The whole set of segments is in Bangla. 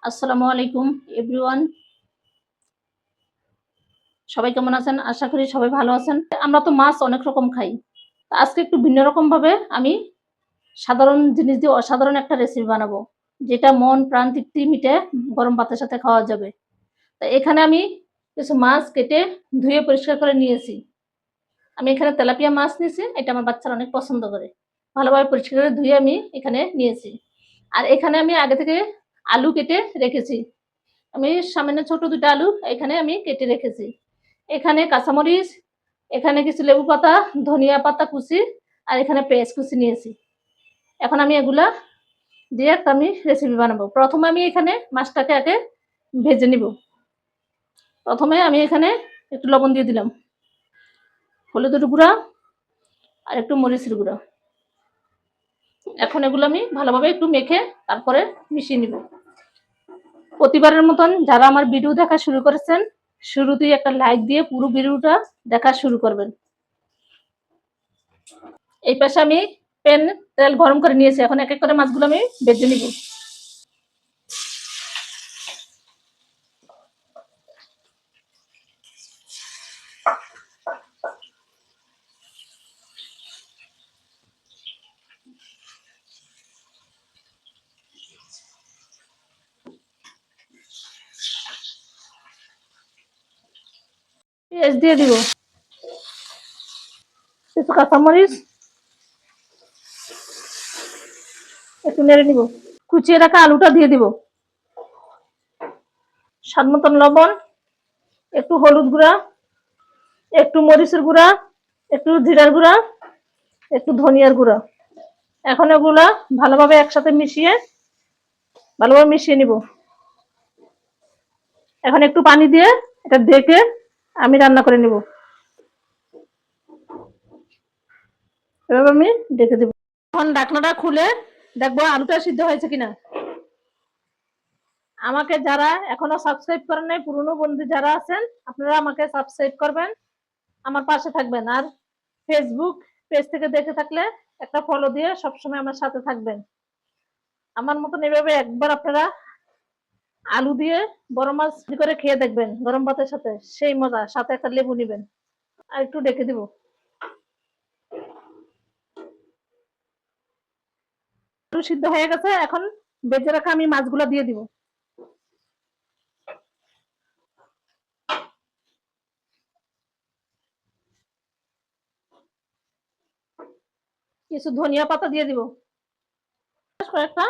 আসসালামু আলাইকুম এভরিওয়ান। সবাই কেমন আছেন? আশা করি সবাই ভালো আছেন। আমরা তো মাছ অনেক রকম খাই। আজকে একটু ভিন্ন রকমভাবে আমি সাধারণ জিনিস দিয়ে অসাধারণ একটা রেসিপি বানাবো। যেটা মন প্রাণ তৃপ্তি মিটে গরম ভাতের সাথে খাওয়া যাবে। তো এখানে আমি কিছু মাছ কেটে ধুয়ে পরিষ্কার করে নিয়েছি। আমি এখানে তেলাপিয়া মাছ নিয়েছি। এটা আমার বাচ্চারা অনেক পছন্দ করে। ভালোভাবে পরিষ্কার করে ধুয়ে আমি এখানে নিয়েছি। আর এখানে আমি আগে থেকে আলু কেটে রেখেছি। আমি সামান্য ছোট ২ টা আলু এখানে আমি কেটে রেখেছি। এখানে কাঁচামরিচ, এখানে কিছু লেবু পাতা, ধনিয়া পাতা কুচি আর এখানে পেঁয়াজ কুচি নিয়েছি। এখন আমি এগুলা দিয়ে একটা আমি রেসিপি বানাবো। প্রথমে আমি এখানে মাছটাকে আগে ভেজে নিব। প্রথমে আমি এখানে একটু লবণ দিয়ে দিলাম, হলুদের গুঁড়া আর একটু মরিচের গুঁড়া। এখন এগুলো আমি ভালোভাবে একটু মেখে তারপরে মিশিয়ে নিব। প্রতিবারের মতন যারা আমার ভিডিও দেখা শুরু করেছেন, শুরুতেই একটা লাইক দিয়ে পুরো ভিডিওটা দেখা শুরু করবেন। এই পাশে আমি তেল গরম করে নিয়েছি। এখন এক এক করে মাছগুলো আমি ভেজে নিব। পেঁয়াজ দিয়ে দিব, কিছু কাঁচামরিচ, একটু নেড়ে নিব। কুচিয়ে রাখা আলুটা দিয়ে দিব, স্বাদ মতন লবণ, একটু হলুদ গুঁড়া, একটু মরিচের গুঁড়া, একটু জিরার গুঁড়া, একটু ধনিয়ার গুঁড়া। এখন এগুলা ভালোভাবে একসাথে মিশিয়ে নিব। এখন একটু পানি দিয়ে এটা ঢেকে আমি রান্না করে নিব। এভাবে আমি ঢেকে দেব। এখন ঢাকনাটা খুলে দেখবো আলুটা সিদ্ধ হয়েছে কিনা। আমাকে যারা এখনো সাবস্ক্রাইব করেন নাই, পুরনো বন্ধু যারা আছেন আপনারা আমাকে সাবস্ক্রাইব করবেন, আমার পাশে থাকবেন। আর ফেসবুক পেজ থেকে দেখে থাকলে একটা ফলো দিয়ে সবসময় আমার সাথে থাকবেন। আমার মতন এভাবে একবার আপনারা আলু দিয়ে বড় মাছ করে খেয়ে দেখবেন গরম ভাতের সাথে, সেই মজা। সাথে একটা লেবু নিবেন। আর একটু ডেকে দিব। একটু সিদ্ধ হয়ে গেছে। এখন বেজে রাখা আমি মাছগুলো দিয়ে দিব। কিছু ধনিয়া পাতা দিয়ে দিব, কয়েকটা।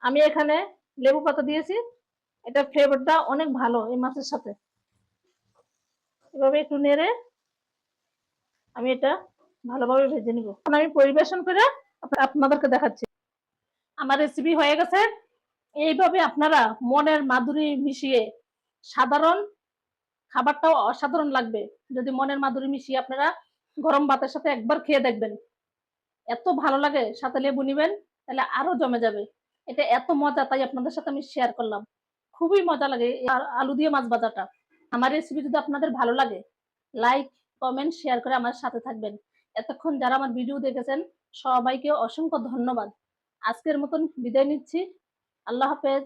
আমি এখানে লেবু পাতা দিয়েছি। এটা ফ্লেভারটা অনেক ভালো এই মাছের সাথে। এভাবে একটু নেড়ে আমি এটা ভালোভাবে ভেজে নিব। এখন আমি পরিবেশন করে আপনাদেরকে দেখাচ্ছি। আমার রেসিপি হয়ে গেছে। এইভাবে আপনারা মনের মাধুরী মিশিয়ে, সাধারণ খাবারটাও অসাধারণ লাগবে যদি মনের মাধুরী মিশিয়ে আপনারা গরম ভাতের সাথে একবার খেয়ে দেখবেন। এত ভালো লাগে, সাথে লেবু নিবেন, তাহলে আরো জমে যাবে। এটা এত মজা, তাই আপনাদের সাথে আমি শেয়ার করলাম। খুবই মজা লাগে আলু দিয়ে মাছ ভাজাটা। আমার রেসিপি যদি আপনাদের ভালো লাগে, লাইক কমেন্ট শেয়ার করে আমার সাথে থাকবেন। এতক্ষণ যারা আমার ভিডিও দেখেছেন সবাইকে অসংখ্য ধন্যবাদ। আজকের মতন বিদায় নিচ্ছি। আল্লাহ হাফেজ।